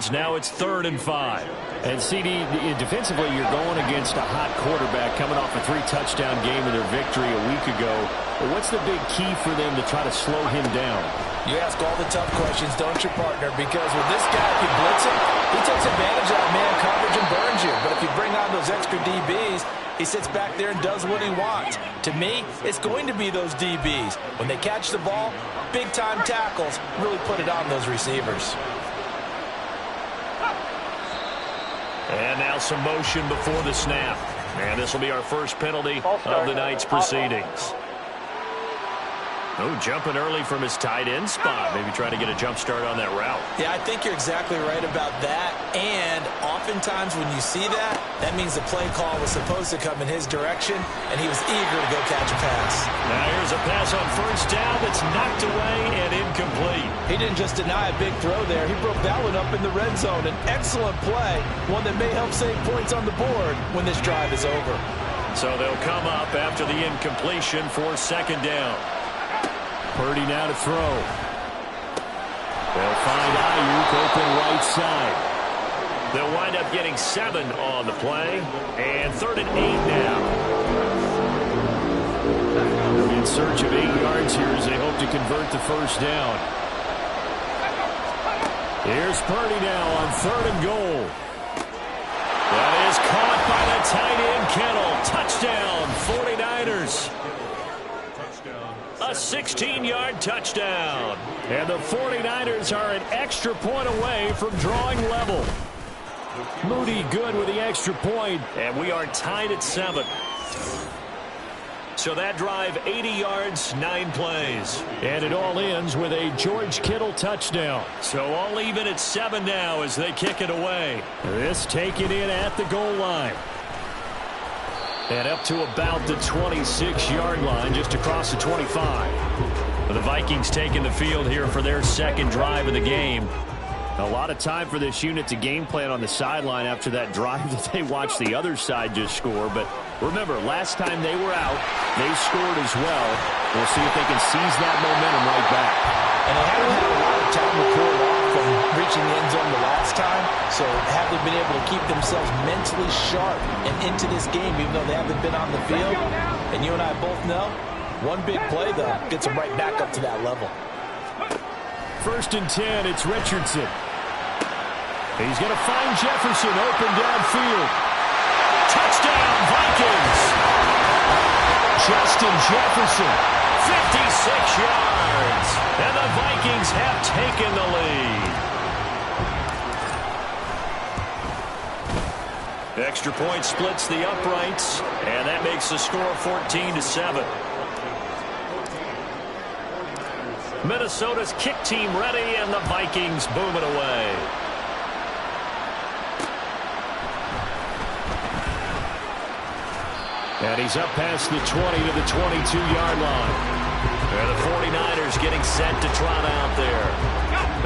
yards. Now it's 3rd and 5. And CD, defensively, you're going against a hot quarterback coming off a 3-touchdown game in their victory a week ago. But what's the big key for them to try to slow him down? You ask all the tough questions, don't you, partner? Because with this guy, if you blitz him, he takes advantage of that man coverage and burns you. But if you bring on those extra DBs, he sits back there and does what he wants. To me, it's going to be those DBs. When they catch the ball, big-time tackles really put it on those receivers. And now some motion before the snap. And this will be our first penalty of the night's proceedings. Oh, jumping early from his tight end spot. Maybe trying to get a jump start on that route. Yeah, I think you're exactly right about that. And oftentimes when you see that, that means the play call was supposed to come in his direction, and he was eager to go catch a pass. Now here's a pass on first down that's knocked away and incomplete. He didn't just deny a big throw there. He broke that one up in the red zone. An excellent play, one that may help save points on the board when this drive is over. So they'll come up after the incompletion for 2nd down. Purdy now to throw. They'll find Ayuk open right side. They'll wind up getting 7 on the play. And 3rd and 8 now. They're in search of 8 yards here as they hope to convert the first down. Here's Purdy now on 3rd and goal. That is caught by the tight end Kittle. Touchdown, 49ers. A 16-yard touchdown. And the 49ers are an extra point away from drawing level. Moody good with the extra point. And we are tied at 7. So that drive, 80 yards, 9 plays. And it all ends with a George Kittle touchdown. So all even at 7 now as they kick it away. This taken in at the goal line. And up to about the 26-yard line, just across the 25. The Vikings taking the field here for their 2nd drive of the game. A lot of time for this unit to game plan on the sideline after that drive that they watched the other side just score. But remember, last time they were out, they scored as well. We'll see if they can seize that momentum right back. And they haven't had a lot of time to cool off from reaching the end zone the last time. So have they been able to keep themselves mentally sharp and into this game, even though they haven't been on the field? And you and I both know, one big play, though, gets them right back up to that level. 1st and 10, it's Richardson. He's going to find Jefferson open downfield. Touchdown, Vikings! Justin Jefferson. 56 yards. And the Vikings have taken the lead. Extra point splits the uprights, and that makes the score 14-7. Minnesota's kick team ready, and the Vikings boom it away. And he's up past the 20 to the 22-yard line. And the 49ers getting set to trot out there.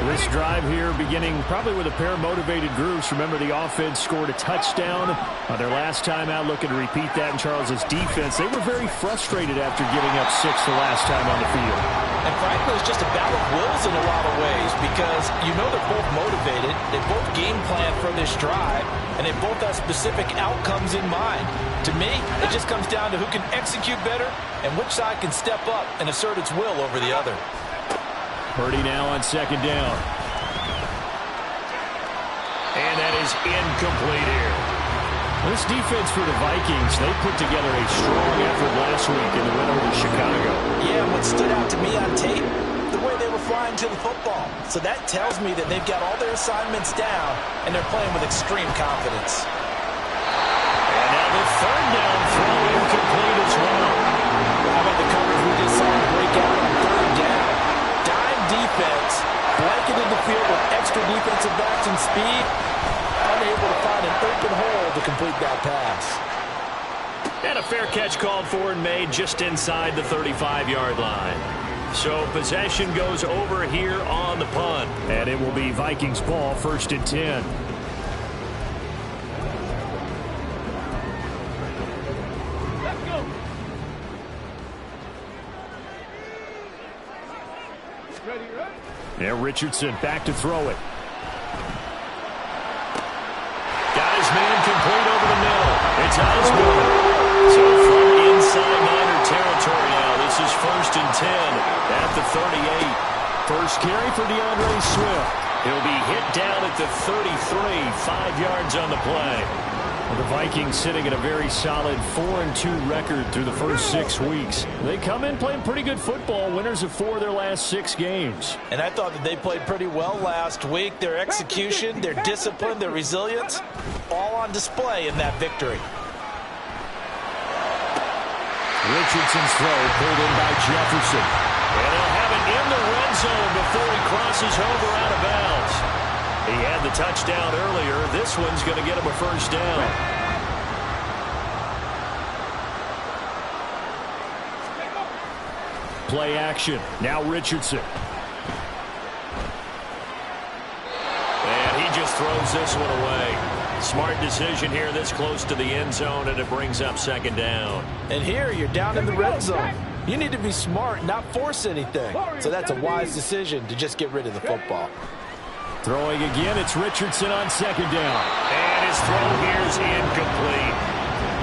This drive here beginning probably with a pair of motivated groups. Remember, the offense scored a touchdown on their last time out, looking to repeat that in Charles's defense. They were very frustrated after giving up 6 the last time on the field. And frankly, it's just a battle of wills in a lot of ways because you know they're both motivated, they both game plan for this drive, and they both have specific outcomes in mind. To me, it just comes down to who can execute better and which side can step up and assert its will over the other. Purdy now on 2nd down. And that is incomplete here. This defense for the Vikings, they put together a strong effort last week in the win over Chicago. Yeah, and what stood out to me on tape, the way they were flying to the football. So that tells me that they've got all their assignments down, and they're playing with extreme confidence. And now the 3rd down throw incomplete as well. How about the coverage we just saw break out on 3rd down? Dime defense, blanketed the field with extra defensive backs and speed, unable to find an open hole to complete that pass. And a fair catch called for and made just inside the 35-yard line. So possession goes over here on the punt. And it will be Vikings ball, 1st and 10. Let's go. Now Richardson back to throw it. Osborne. So from inside Niner territory now, this is 1st and 10 at the 38. First carry for DeAndre Swift. He'll be hit down at the 33, 5 yards on the play. The Vikings sitting at a very solid 4-2 record through the first 6 weeks. They come in playing pretty good football, winners of 4 of their last 6 games. And I thought that they played pretty well last week. Their execution, their discipline, their resilience, all on display in that victory. Richardson's throw pulled in by Jefferson. And he'll have it in the red zone before he crosses over out of bounds. He had the touchdown earlier. This one's going to get him a first down. Play action. Now Richardson. And he just throws this one away. Smart decision here this close to the end zone, and it brings up 2nd down. And here you're down in the red zone. You need to be smart, not force anything. So that's a wise decision to just get rid of the football. Throwing again, it's Richardson on 2nd down. And his throw here is incomplete.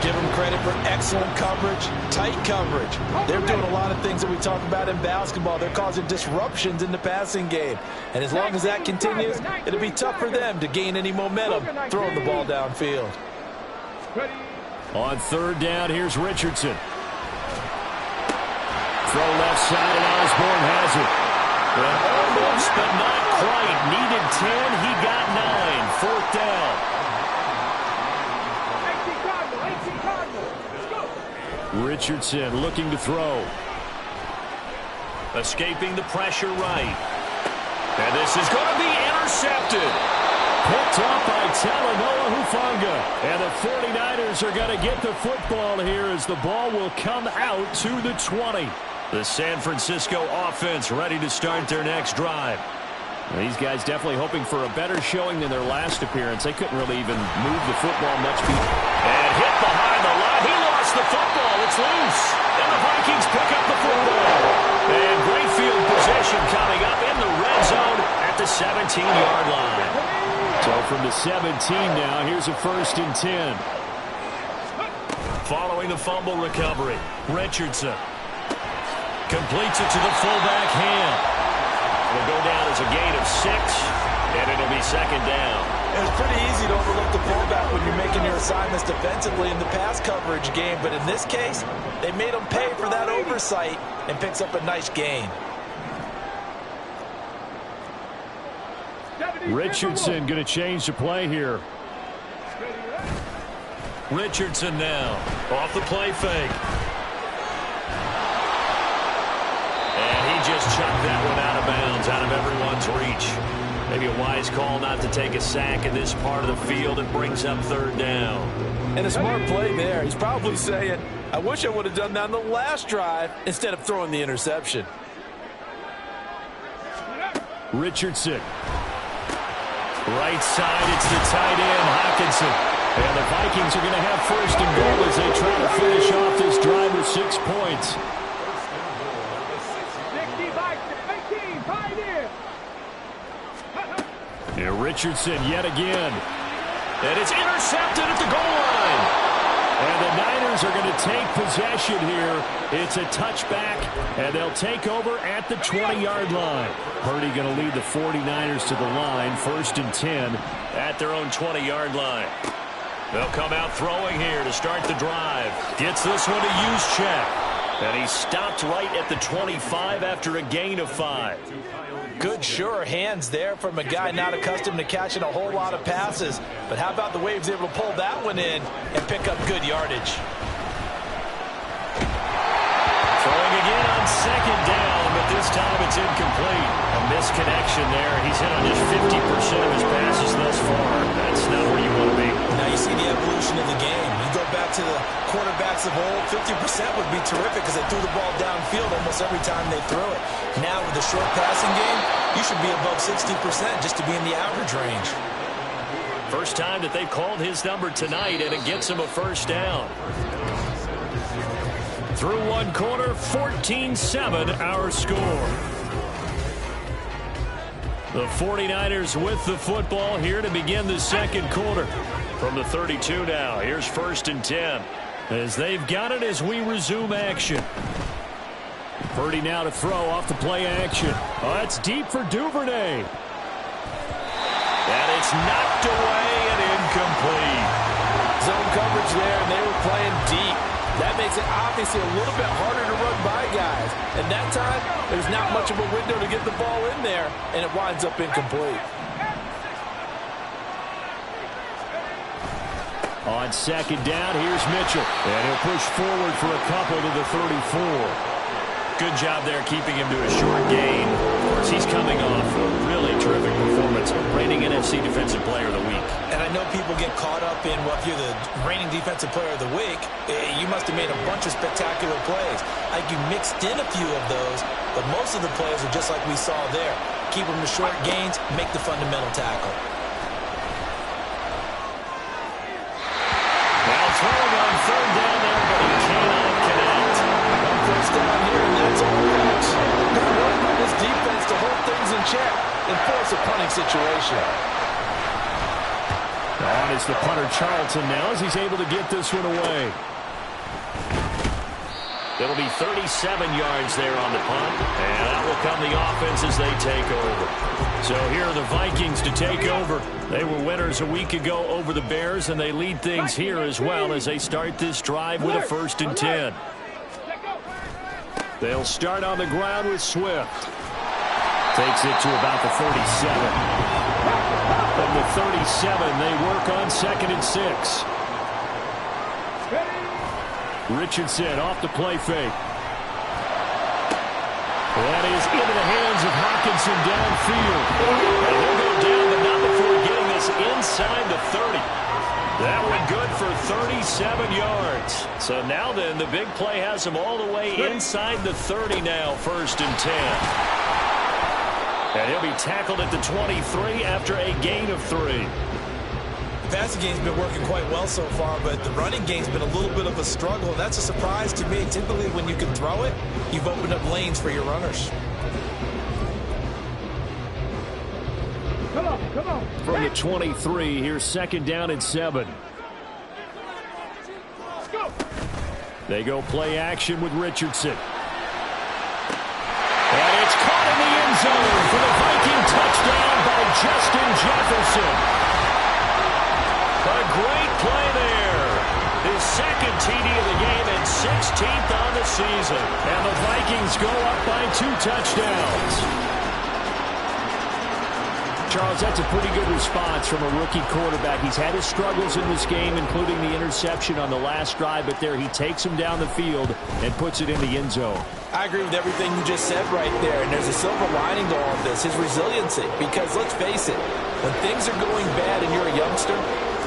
Give him credit for excellent coverage, tight coverage. They're doing a lot of things that we talk about in basketball. They're causing disruptions in the passing game. And as long as that continues, it'll be tough for them to gain any momentum throwing the ball downfield. On 3rd down, here's Richardson. Throw left side, and Osborne has it. Well, almost, but not quite. Needed 10, he got 9. 4th down. Richardson looking to throw. Escaping the pressure right. And this is going to be intercepted. Picked up by Talanoa Hufanga. And the 49ers are going to get the football here as the ball will come out to the 20. The San Francisco offense ready to start their next drive. These guys definitely hoping for a better showing than their last appearance. They couldn't really even move the football much. And hit behind the line. He lost the football. It's loose. And the Vikings pick up the football. And great field possession coming up in the red zone at the 17-yard line. So from the 17 now, here's a 1st and 10. Following the fumble recovery, Richardson completes it to the fullback hand. It'll go down as a gain of 6, and it'll be 2nd down. It's pretty easy to overlook the fullback when you're making your assignments defensively in the pass coverage game, but in this case, they made him pay for that oversight and picks up a nice gain. Richardson going to change the play here. Richardson now off the play fake. And he just chucked that one out of bounds, out of everyone's reach. Maybe a wise call not to take a sack in this part of the field. It brings up 3rd down. And a smart play there. He's probably saying, I wish I would have done that on the last drive instead of throwing the interception. Richardson. Right side, it's the tight end, Hockenson. And the Vikings are going to have 1st and goal as they try to finish off this drive with 6 points. And Richardson yet again. And it's intercepted at the goal line. And the Niners are going to take possession here. It's a touchback, and they'll take over at the 20-yard line. Purdy going to lead the 49ers to the line, 1st and 10. At their own 20-yard line. They'll come out throwing here to start the drive. Gets this one to use check. And he stopped right at the 25 after a gain of 5. Good, sure hands there from a guy not accustomed to catching a whole lot of passes. But how about the way he was able to pull that one in and pick up good yardage? Throwing again on 2nd down, but this time it's incomplete. A misconnection there. He's hit on just 50% of his passes thus far. That's not where you want to be. Now you see the evolution of the game. You go back to the quarterbacks of old, 50% would be terrific because they threw the ball downfield almost every time they threw it. Now with the short passing game, you should be above 60% just to be in the average range. First time that they've called his number tonight, and it gets him a 1st down. Through one quarter, 14-7 our score. The 49ers with the football here to begin the second quarter. From the 32 now, here's 1st and 10. As they've got it as we resume action. Purdy now to throw off the play action. Oh, that's deep for Duvernay. And it's knocked away and incomplete. Zone coverage there, and they were playing deep. That makes it obviously a little bit harder to run by guys. And that time, there's not much of a window to get the ball in there, and it winds up incomplete. On second down, here's Mitchell. And he'll push forward for a couple to the 34. Good job there keeping him to a short gain. Of course, he's coming off a really terrific performance. Reigning NFC Defensive Player of the Week. And I know people get caught up in what you're the reigning Defensive Player of the Week. You must have made a bunch of spectacular plays. Like you mixed in a few of those, but most of the plays are just like we saw there. Keep them to short gains, make the fundamental tackle. Now throwing on 3rd down there, but he cannot connect. One first down here, and that's all that's. Good work by this defense to hold things in check and force a punting situation. On is the punter Charlton now as he's able to get this one away. It'll be 37 yards there on the punt, and out will come the offense as they take over. So here are the Vikings to take over. They were winners a week ago over the Bears, and they lead things here as well as they start this drive with a 1st and 10. They'll start on the ground with Swift. Takes it to about the 37. From the 37, they work on 2nd and 6. Richardson off the play fake. That is into the hands of Hockenson downfield. And he'll go down, but not before getting this inside the 30. That one good for 37 yards. So now then, the big play has him all the way inside the 30 now, 1st and 10. And he'll be tackled at the 23 after a gain of 3. The passing game's been working quite well so far, but the running game's been a little bit of a struggle, and that's a surprise to me. Typically, when you can throw it, you've opened up lanes for your runners. Come on. From the 23, here's 2nd down and 7. Let's go. They go play action with Richardson. And it's caught in the end zone for the Viking touchdown by Justin Jefferson. A great play there. His 2nd TD of the game and 16th on the season. And the Vikings go up by 2 touchdowns. Charles, that's a pretty good response from a rookie quarterback. He's had his struggles in this game, including the interception on the last drive, but there he takes him down the field and puts it in the end zone. I agree with everything you just said right there, and there's a silver lining to all of this, his resiliency. Because let's face it, when things are going bad and you're a youngster,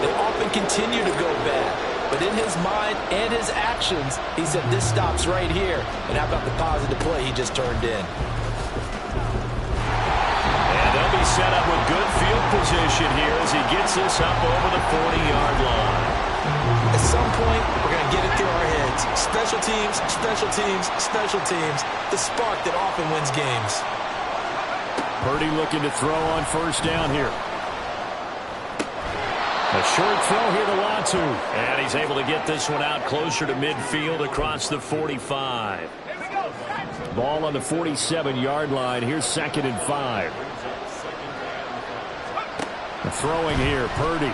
they often continue to go bad. But in his mind and his actions, he said, this stops right here. And how about the positive play he just turned in? And they'll be set up with good field position here as he gets this up over the 40-yard line. At some point, we're going to get it through our heads. Special teams, special teams, special teams. The spark that often wins games. Purdy looking to throw on 1st down here. A short throw here to Latu. And he's able to get this one out closer to midfield across the 45. Ball on the 47-yard line. Here's 2nd and 5. Throwing here, Purdy.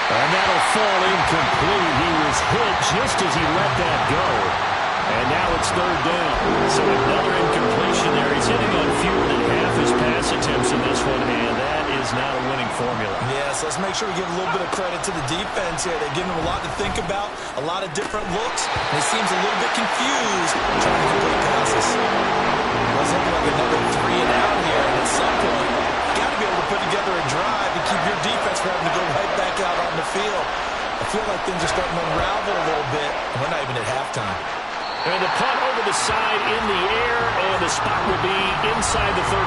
And that'll fall incomplete. He was hit just as he let that go. And now it's 3rd down. So another incompletion there. He's hitting on fewer than half his pass attempts in this one, and that is not a winning formula. Yes, let's make sure we give a little bit of credit to the defense here. They're giving him a lot to think about, a lot of different looks, and he seems a little bit confused trying to complete passes. Well, it's looking like another 3 and out here, and at some point, you got to be able to put together a drive and keep your defense from having to go right back out on the field. I feel like things are starting to unravel a little bit, and we're not even at halftime. And the punt over the side in the air, and the spot will be inside the 35.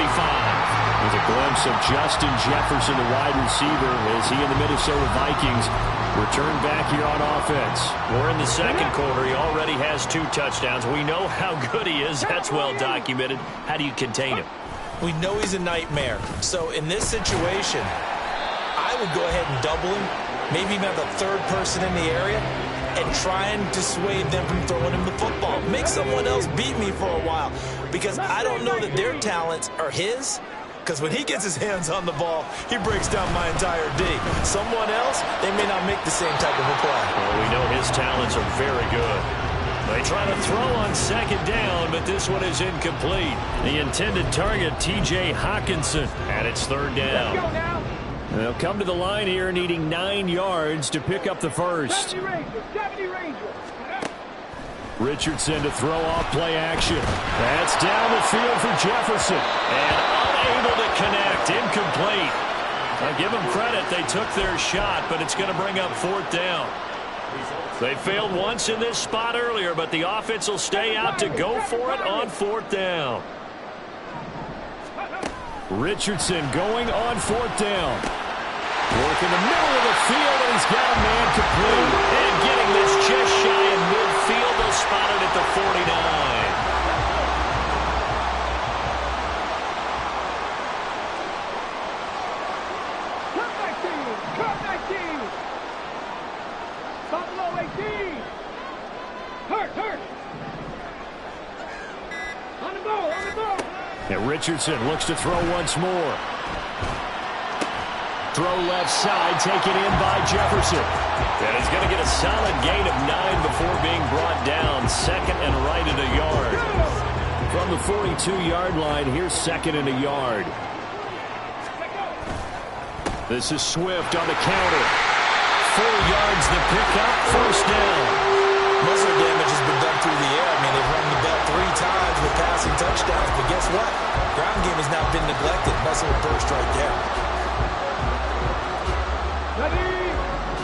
With a glimpse of Justin Jefferson, the wide receiver, as he and the Minnesota Vikings Return back here on offense. We're in the second quarter. He already has 2 touchdowns. We know how good he is. That's well documented. How do you contain him? We know he's a nightmare. So in this situation, I would go ahead and double him, maybe even have the third person in the area, and try and dissuade them from throwing him the football. Make someone else beat me for a while, because I don't know that their talents are his. Because when he gets his hands on the ball, he breaks down my entire D. Someone else, they may not make the same type of a play. Well, we know his talents are very good. They try to throw on second down, but this one is incomplete. The intended target, T.J. Hawkinson, and it's third down. Let's go now. They'll come to the line here needing 9 yards to pick up the first. 70 Rangers. Richardson to throw off play action. That's down the field for Jefferson. And unable to connect. Incomplete. I give them credit. They took their shot, but it's going to bring up fourth down. They failed once in this spot earlier, but the offense will stay out to go for it on fourth down. Richardson going on fourth down. Work in the middle of the field, and he's got a man complete. And getting this just shy of midfield, they'll spot it at the 49. Cut back team. Buffalo 18. Hurt. On the ball. And Richardson looks to throw once more. Throw left side, taken in by Jefferson. And he's going to get a solid gain of 9 before being brought down. Second and right at a yard. From the 42-yard line, here's second and a yard. This is Swift on the counter. 4 yards the pickup, first down. Most of the damage has been done through the air. I mean, they've rung the bell 3 times with passing touchdowns. But guess what? Ground game has now been neglected. Nice little burst right there.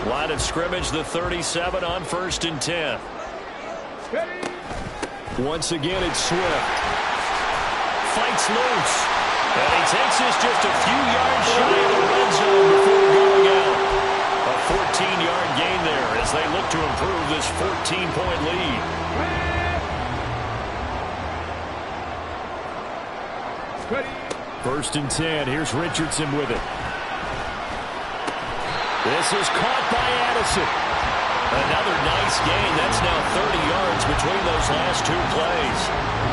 Line of scrimmage, the 37 on 1st and 10. Once again, it's Swift. Fights loose. And he takes this just a few yards shy of the red zone before going out. A 14-yard gain there as they look to improve this 14-point lead. First and 10. Here's Richardson with it. This is caught by Addison. Another nice gain. That's now 30 yards between those last 2 plays.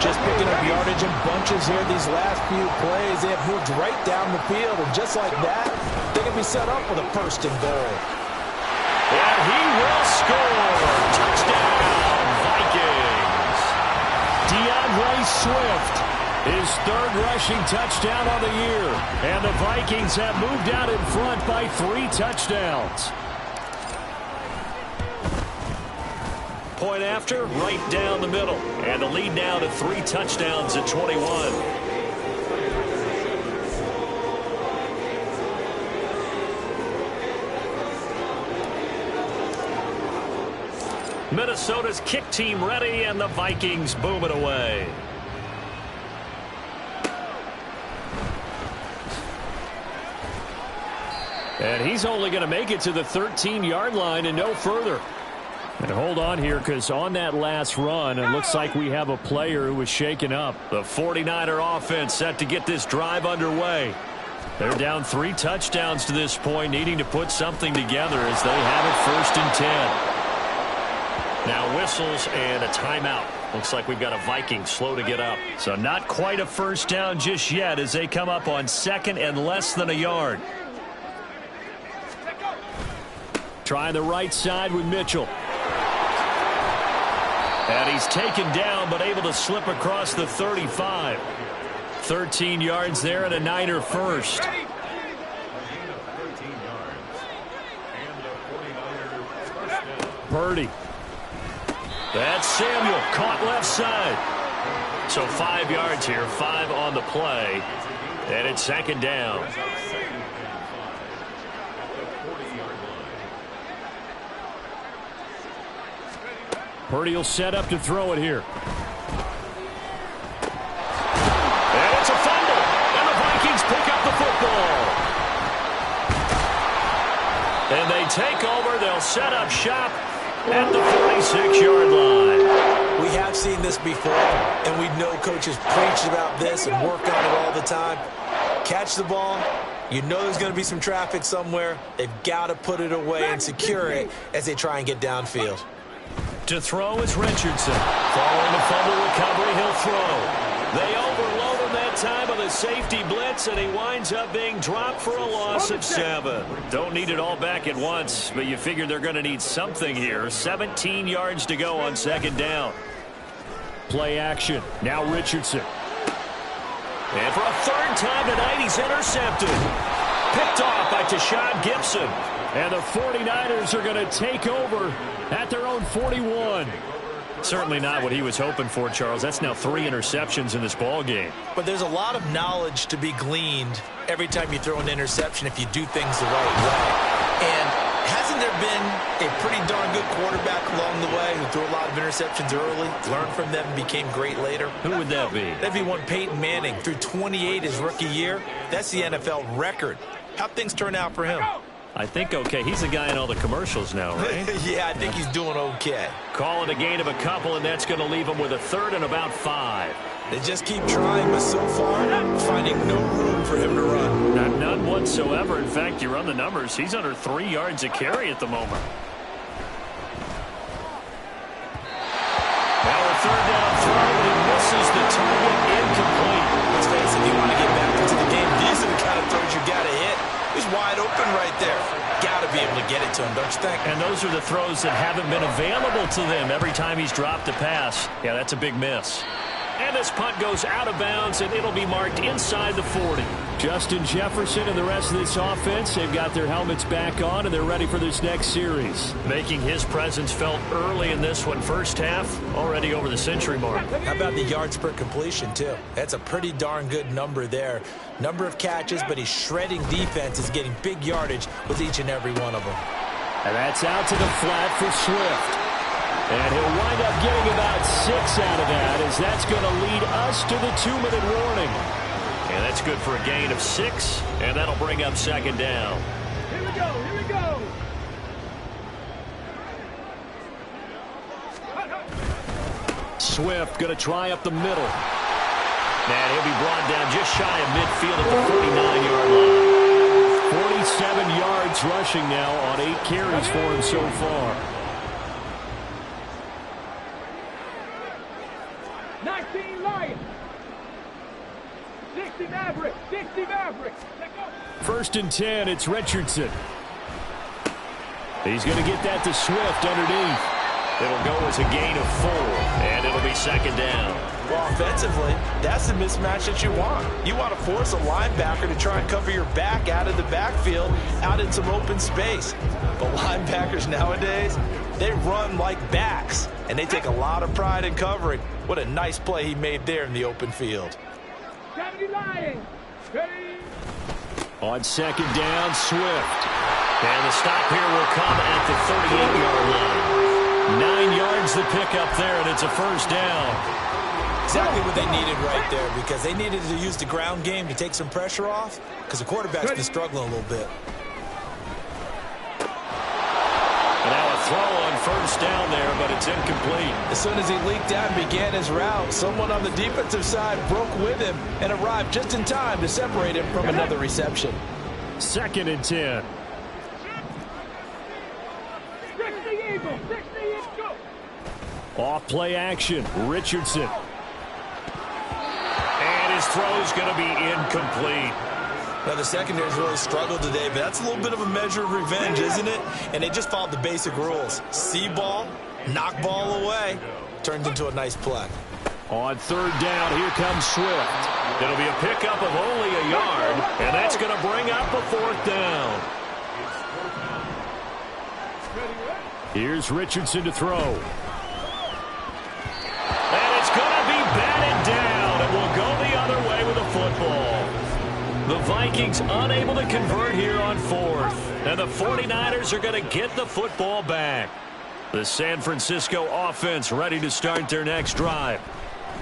Just picking up yardage in bunches here these last few plays. They have moved right down the field, and just like that, they can be set up with a first and goal. And he will score. Touchdown, Vikings. DeAndre Swift, his 3rd rushing touchdown on the year. And the Vikings have moved out in front by 3 touchdowns. Point after, right down the middle. And the lead now to 3 touchdowns at 21. Minnesota's kick team ready, and the Vikings boom it away. And he's only going to make it to the 13-yard line and no further. And hold on here, because on that last run, it looks like we have a player who was shaken up. The 49er offense set to get this drive underway. They're down 3 touchdowns to this point, needing to put something together as they have it 1st and 10. Now whistles and a timeout. Looks like we've got a Viking slow to get up. So not quite a first down just yet as they come up on 2nd and less than a yard. Try the right side with Mitchell. And he's taken down but able to slip across the 35. 13 yards there and a Niner first. Purdy. That's Samuel caught left side. So 5 yards here, 5 on the play. And it's 2nd down. Purdy will set up to throw it here. And it's a fumble. And the Vikings pick up the football. And they take over. They'll set up shop at the 46-yard line. We have seen this before, and we know coaches preach about this and work on it all the time. Catch the ball. You know there's going to be some traffic somewhere. They've got to put it away and secure it as they try and get downfield. To throw is Richardson. Following a fumble recovery, he'll throw. They overload him that time with a safety blitz, and he winds up being dropped for a loss of 7. Don't need it all back at once, but you figure they're going to need something here. 17 yards to go on second down. Play action. Now Richardson. And for a third time tonight, he's intercepted. Picked off by Tashawn Gibson. And the 49ers are going to take over at their own 41. Certainly not what he was hoping for, Charles. That's now 3 interceptions in this ball game. But there's a lot of knowledge to be gleaned every time you throw an interception if you do things the right way. And hasn't there been a pretty darn good quarterback along the way who threw a lot of interceptions early, learned from them, and became great later? Who would that be? That'd be one Peyton Manning. Threw 28 his rookie year. That's the NFL record. How'd things turn out for him? I think okay. He's the guy in all the commercials now, right? Yeah, I think he's doing okay. Call it a gain of a couple, and that's going to leave him with a third and about 5. They just keep trying, but so far, finding no room for him to run. None whatsoever. In fact, you run the numbers. He's under 3 yards a carry at the moment. Now a third down throw, and he misses the target, incomplete. Let's face it, if you want to get back into the game, these are the kind of throws you got to hit. He's wide open right there. Got to be able to get it to him, don't you think? And those are the throws that haven't been available to them every time he's dropped a pass. Yeah, that's a big miss. And this punt goes out of bounds, and it'll be marked inside the 40. Justin Jefferson and the rest of this offense, they've got their helmets back on, and they're ready for this next series. Making his presence felt early in this one. First half, already over the century mark. How about the yards per completion, too? That's a pretty darn good number there. Number of catches, but he's shredding defense, is getting big yardage with each and every one of them. And that's out to the flat for Swift. And he'll wind up getting about 6 out of that, as that's going to lead us to the 2-minute warning. And that's good for a gain of 6, and that'll bring up second down. Here we go, here we go. Swift going to try up the middle. And he'll be brought down just shy of midfield at the 49-yard line. 47 yards rushing now on 8 carries for him so far. 19 Lions. 60 Mavericks. 60 Mavericks. First and 10, it's Richardson. He's going to get that to Swift underneath. It'll go as a gain of 4, and it'll be second down. Well, offensively, that's the mismatch that you want. You want to force a linebacker to try and cover your back out of the backfield, out in some open space. But linebackers nowadays, they run like backs, and they take a lot of pride in covering. What a nice play he made there in the open field. 70 Lions. Ready. On second down, Swift. And the stop here will come at the 38-yard line. 9 yards the pick up there, and it's a first down. Exactly what they needed right there, because they needed to use the ground game to take some pressure off, because the quarterback's been struggling a little bit. And now a throw on first down there, but it's incomplete. As soon as he leaked out and began his route, someone on the defensive side broke with him and arrived just in time to separate him from another reception. Second and 10. 60 Eagles. 60 Eagles. Go. Off play action, Richardson. And his throw's going to be incomplete. Now, the secondary's really struggled today, but that's a little bit of a measure of revenge, isn't it? And they just followed the basic rules. See ball, knock ball away. Turns into a nice play. On third down, here comes Swift. It'll be a pickup of only a yard, and that's going to bring up a fourth down. Here's Richardson to throw. And it's going to be batted down, and we'll go the other way with the football. The Vikings unable to convert here on fourth, and the 49ers are going to get the football back. The San Francisco offense ready to start their next drive.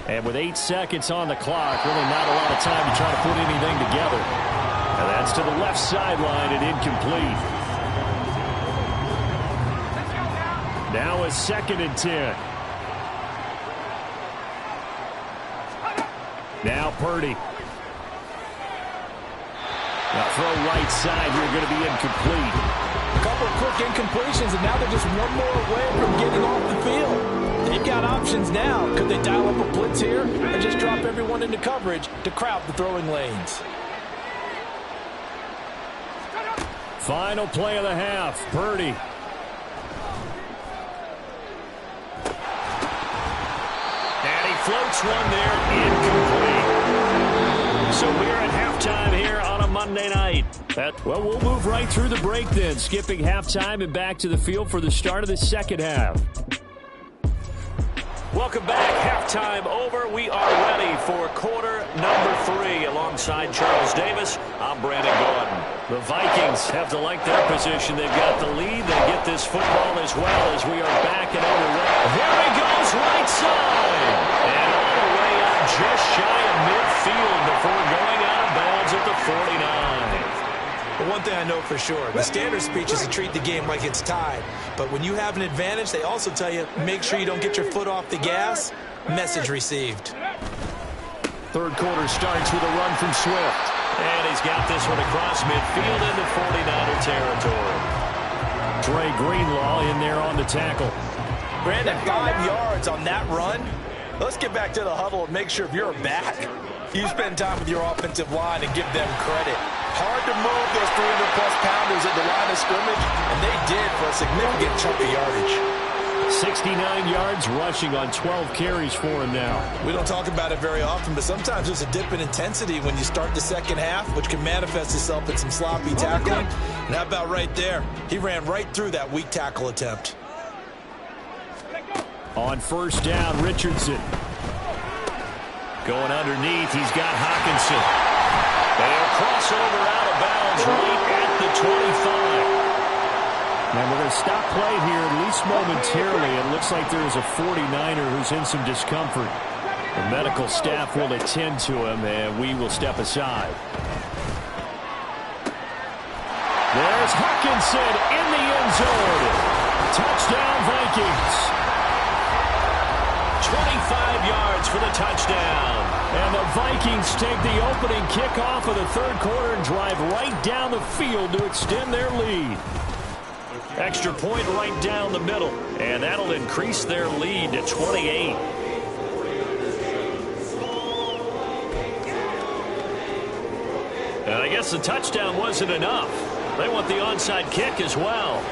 And with 8 seconds on the clock, really not a lot of time to try to put anything together. And that's to the left sideline and incomplete. Now a 2nd and 10. Now Purdy. Now throw right side here, going to be incomplete. A couple of quick incompletions, and now they're just one more away from getting off the field. They've got options now. Could they dial up a blitz here or just drop everyone into coverage to crowd the throwing lanes? Final play of the half. Purdy. And he floats one there, incomplete. So we're at halftime here on a Monday night. Well, we'll move right through the break then, skipping halftime and back to the field for the start of the second half. Welcome back. Halftime over. We are ready for quarter number 3. Alongside Charles Davis, I'm Brandon Gordon. The Vikings have to like their position. They've got the lead. They get this football as well as we are back and underway. There he goes, right side. And all the way out just shy of midfield before going out of bounds at the 49. But one thing I know for sure, the standard speech is to treat the game like it's tied. But when you have an advantage, they also tell you, make sure you don't get your foot off the gas. Message received. Third quarter starts with a run from Swift. And he's got this one across midfield into 49er territory. Dre Greenlaw in there on the tackle. Brandon, 5 yards on that run. Let's get back to the huddle and make sure if you're a back, you spend time with your offensive line and give them credit. Hard to move those 300-plus pounders at the line of scrimmage, and they did for a significant chunk of yardage. 69 yards rushing on 12 carries for him now. We don't talk about it very often, but sometimes there's a dip in intensity when you start the second half, which can manifest itself in some sloppy tackling. And how about right there? He ran right through that weak tackle attempt. On first down, Richardson. Going underneath, he's got Hawkinson. They'll cross over out of bounds right at the 25. Now we're going to stop play here, at least momentarily. It looks like there is a 49er who's in some discomfort. The medical staff will attend to him, and we will step aside. There's Hawkinson in the end zone. Touchdown, Vikings. 25 yards for the touchdown. And the Vikings take the opening kickoff of the third quarter and drive right down the field to extend their lead. Extra point right down the middle, and that'll increase their lead to 28. And I guess the touchdown wasn't enough. They want the onside kick as well.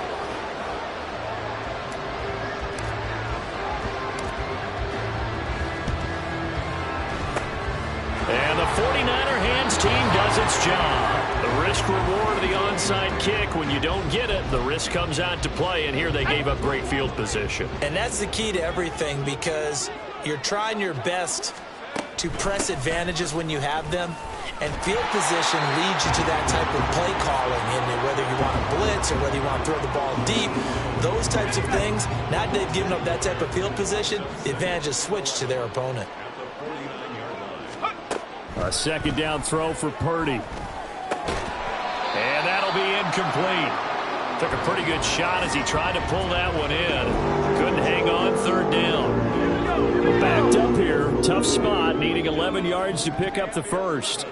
And the 49er hands team does its job. The risk reward of the onside kick. When you don't get it, the risk comes out to play, and here they gave up great field position. And that's the key to everything, because you're trying your best to press advantages when you have them, and field position leads you to that type of play calling, and whether you want to blitz or whether you want to throw the ball deep, those types of things. Now that they've given up that type of field position, the advantage is switched to their opponent. A second down throw for Purdy. And that'll be incomplete. Took a pretty good shot as he tried to pull that one in. Couldn't hang on, third down. Backed up here. Tough spot, needing 11 yards to pick up the first.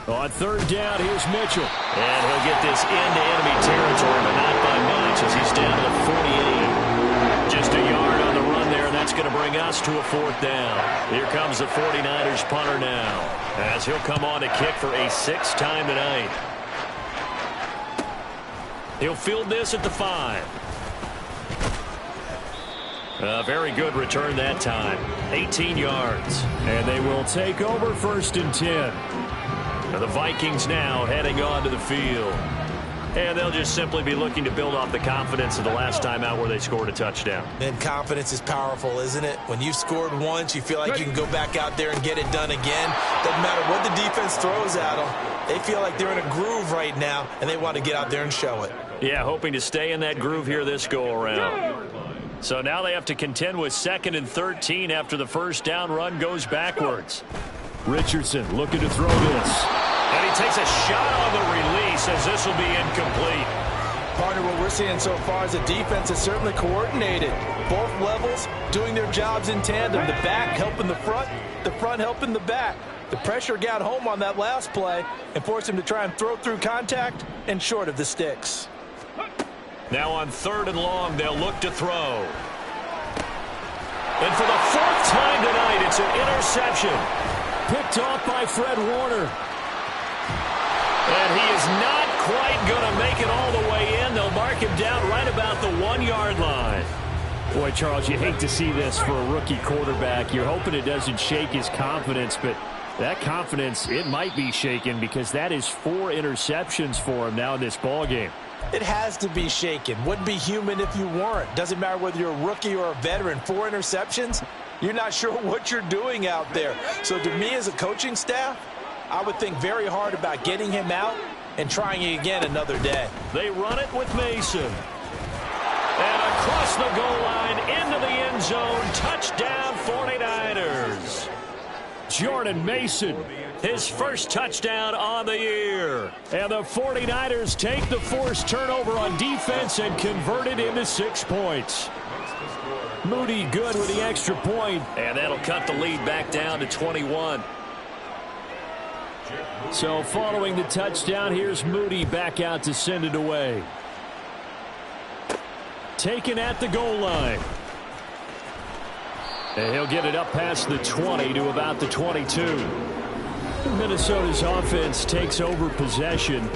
On third down, here's Mitchell. And he'll get this into enemy territory, but not by much as he's down to the 48. Just a yard on the run there, and that's going to bring us to a fourth down. Here comes the 49ers punter now, as he'll come on to kick for a 6th time tonight. He'll field this at the 5. A very good return that time. 18 yards. And they will take over first and 10. And the Vikings now heading onto the field. And they'll just simply be looking to build off the confidence of the last time out where they scored a touchdown. And confidence is powerful, isn't it? When you've scored once, you feel like you can go back out there and get it done again. Doesn't matter what the defense throws at them. They feel like they're in a groove right now, and they want to get out there and show it. Yeah, hoping to stay in that groove here this go-around. So now they have to contend with 2nd and 13 after the first down run goes backwards. Richardson looking to throw this. And he takes a shot on the release as this will be incomplete. Partner, what we're seeing so far is the defense is certainly coordinated. Both levels doing their jobs in tandem. The back helping the front helping the back. The pressure got home on that last play and forced him to try and throw through contact and short of the sticks. Now on 3rd and long, they'll look to throw. And for the 4th time tonight, it's an interception. Picked off by Fred Warner. And he is not quite going to make it all the way in. They'll mark him down right about the 1-yard line. Boy, Charles, you hate to see this for a rookie quarterback. You're hoping it doesn't shake his confidence, but that confidence, it might be shaken because that is 4 interceptions for him now in this ballgame. It has to be shaken. Wouldn't be human if you weren't. Doesn't matter whether you're a rookie or a veteran. 4 interceptions, you're not sure what you're doing out there. So to me as a coaching staff, I would think very hard about getting him out and trying it again another day. They run it with Mason. And across the goal line into the end zone. Touchdown 49ers. Jordan Mason, his first touchdown on the year. And the 49ers take the forced turnover on defense and convert it into 6 points. Moody good with the extra point. And that'll cut the lead back down to 21. So following the touchdown, here's Moody back out to send it away. Taken at the goal line. And he'll get it up past the 20 to about the 22. Minnesota's offense takes over possession.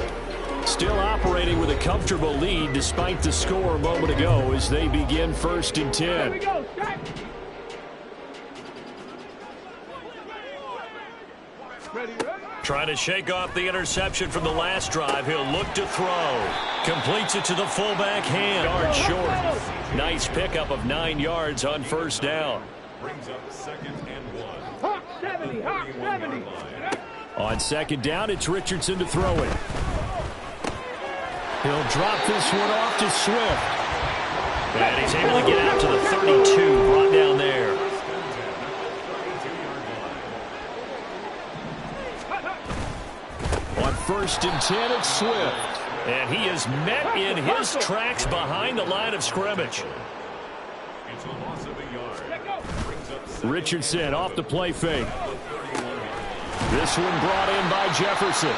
Still operating with a comfortable lead despite the score a moment ago as they begin 1st and 10. Here we go, Jack. Ready, ready. Trying to shake off the interception from the last drive. He'll look to throw. Completes it to the fullback hand. Yard short. Nice pickup of 9 yards on 1st down. Brings up 2nd and 1. Hawk 70, Hawk 70. On 2nd down, it's Richardson to throw it. He'll drop this one off to Swift. And he's able to get out to the 32. Brought down there. On 1st and 10, it's Swift. And he is met in his tracks behind the line of scrimmage. It's a loss of a yard. Brings up Richardson off the play fake. This one brought in by Jefferson.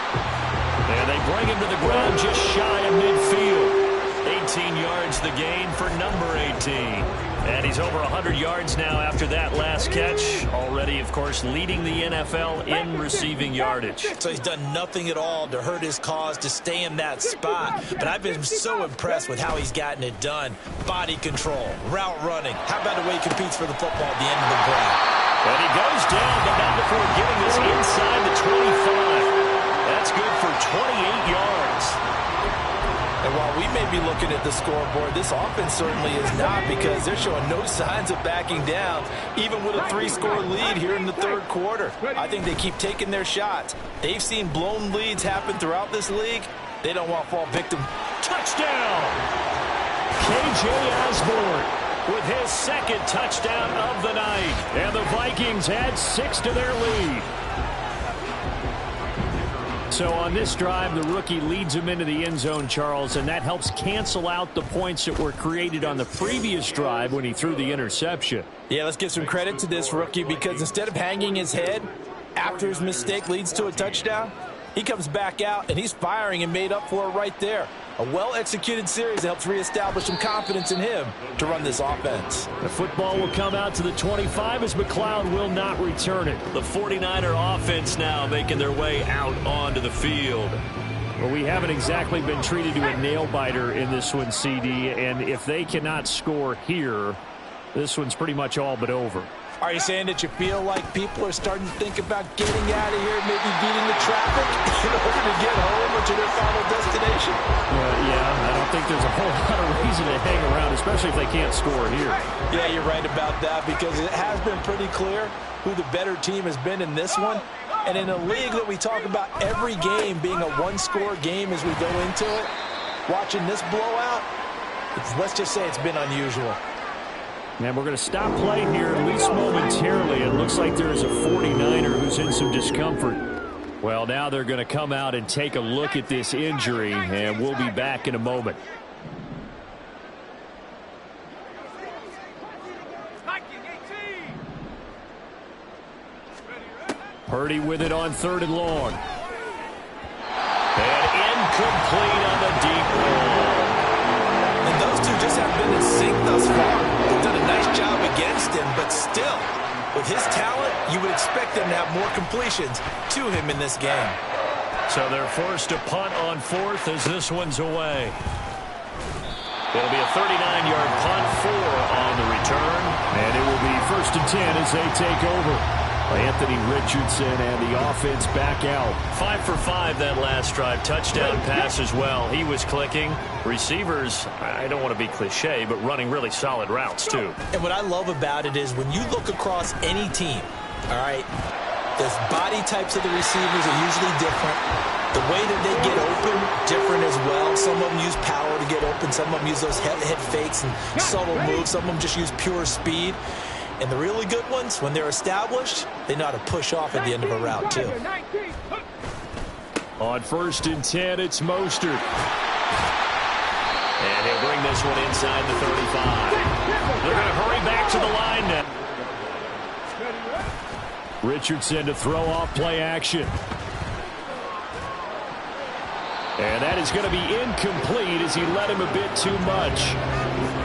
And they bring him to the ground just shy of midfield. 18 yards the gain for number 18. And he's over 100 yards now after that last catch. Already, of course, leading the NFL in receiving yardage. So he's done nothing at all to hurt his cause to stay in that spot. But I've been so impressed with how he's gotten it done. Body control, route running. How about the way he competes for the football at the end of the ground? And he goes down, but not before getting this inside the 25. That's good for 28 yards. And while we may be looking at the scoreboard, this offense certainly is not, because they're showing no signs of backing down, even with a 3-score lead here in the 3rd quarter. I think they keep taking their shots. They've seen blown leads happen throughout this league. They don't want to fall victim. Touchdown! KJ Osborne with his 2nd touchdown of the night. And the Vikings add 6 to their lead. So on this drive, the rookie leads him into the end zone, Charles, and that helps cancel out the points that were created on the previous drive when he threw the interception. Yeah, let's give some credit to this rookie, because instead of hanging his head after his mistake leads to a touchdown, he comes back out and he's firing and made up for it right there. A well-executed series that helps reestablish some confidence in him to run this offense. The football will come out to the 25 as McLeod will not return it. The 49er offense now making their way out onto the field. Well, we haven't exactly been treated to a nail-biter in this one, CD, and if they cannot score here, this one's pretty much all but over. Are you saying that you feel like people are starting to think about getting out of here, maybe beating the traffic in order to get home or to their final destination? Yeah, I don't think there's a whole lot of reason to hang around, especially if they can't score here. Yeah, you're right about that, because it has been pretty clear who the better team has been in this one. And in a league that we talk about every game being a one-score game as we go into it, watching this blowout, let's just say it's been unusual. And we're going to stop play here, at least momentarily. It looks like there is a 49er who's in some discomfort. Well, now they're going to come out and take a look at this injury, and we'll be back in a moment. Purdy with it on 3rd and long. And incomplete on the deep ball. And those two just haven't been in sync thus far. They've done a nice job against him, but still, with his talent, you would expect them to have more completions to him in this game. So they're forced to punt on 4th as this one's away. It'll be a 39-yard punt, 4 on the return. And it will be 1st and 10 as they take over. Anthony Richardson and the offense back out. 5 for 5 that last drive. Touchdown pass as well. He was clicking. Receivers, I don't want to be cliche, but running really solid routes too. And what I love about it is when you look across any team, all right, the body types of the receivers are usually different. The way that they get open, different as well. Some of them use power to get open. Some of them use those head fakes and subtle moves. Some of them just use pure speed. And the really good ones, when they're established, they know how to push off at the end of a route, too. On 1st and 10, it's Mostert. And he'll bring this one inside the 35. They're going to hurry back to the line now. Richardson to throw off play action. And that is going to be incomplete as he led him a bit too much.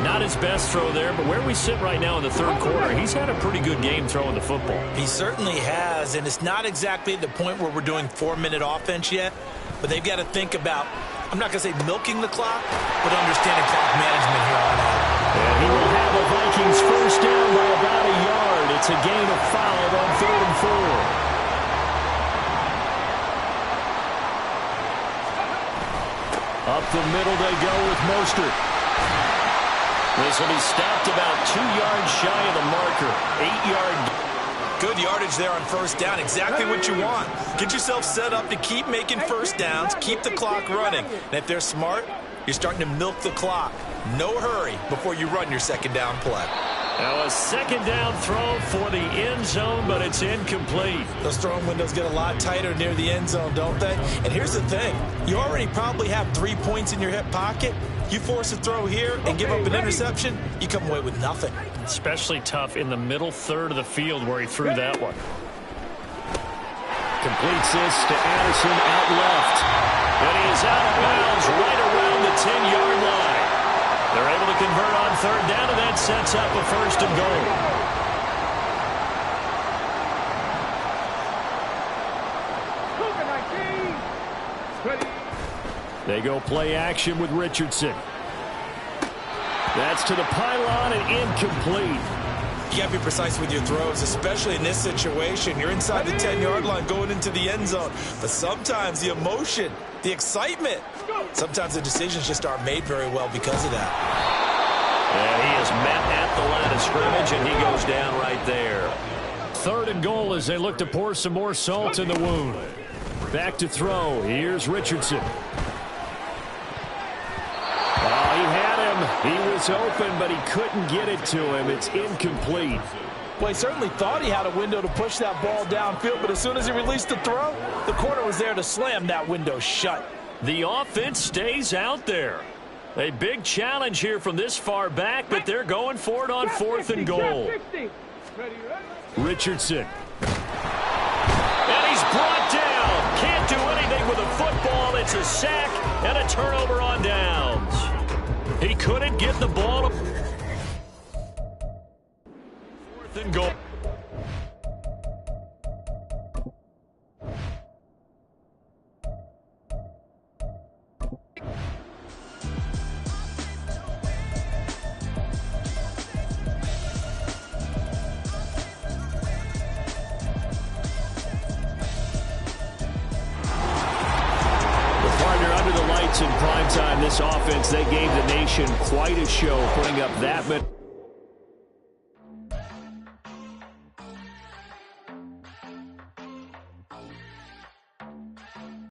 Not his best throw there, but where we sit right now in the 3rd quarter, he's had a pretty good game throwing the football. He certainly has, and it's not exactly at the point where we're doing 4-minute offense yet, but they've got to think about, I'm not going to say milking the clock, but understanding clock management here on out. And he will have the Vikings first down by about a yard. It's a gain of 5 on 3rd and 4. Up the middle they go with Mostert. This will be stopped about 2 yards shy of the marker. 8-yard. Good yardage there on 1st down. Exactly what you want. Get yourself set up to keep making 1st downs, keep the clock running. And if they're smart, you're starting to milk the clock. No hurry before you run your 2nd down play. Now a 2nd down throw for the end zone, but it's incomplete. Those throwing windows get a lot tighter near the end zone, don't they? And here's the thing. You already probably have 3 points in your hip pocket. You force a throw here and give up an interception, you come away with nothing. Especially tough in the middle 3rd of the field where he threw that one. Completes this to Addison out left. And he is out of bounds right around the 10-yard line. They're able to convert on 3rd down, and that sets up a 1st and goal. They go play action with Richardson. That's to the pylon and incomplete. You got to be precise with your throws, especially in this situation. You're inside the 10-yard line going into the end zone. But sometimes the emotion, the excitement, sometimes the decisions just aren't made very well because of that. And he is met at the line of scrimmage, and he goes down right there. 3rd and goal as they look to pour some more salt in the wound. Back to throw. Here's Richardson. He had him. He was open, but he couldn't get it to him. It's incomplete. Well, he certainly thought he had a window to push that ball downfield, but as soon as he released the throw, the corner was there to slam that window shut. The offense stays out there. A big challenge here from this far back, but they're going for it on 4th and goal. Richardson. And he's brought down. Can't do anything with a football. It's a sack and a turnover on downs. He couldn't get the ball. 4th and goal. In prime time, this offense, they gave the nation quite a show, putting up that many.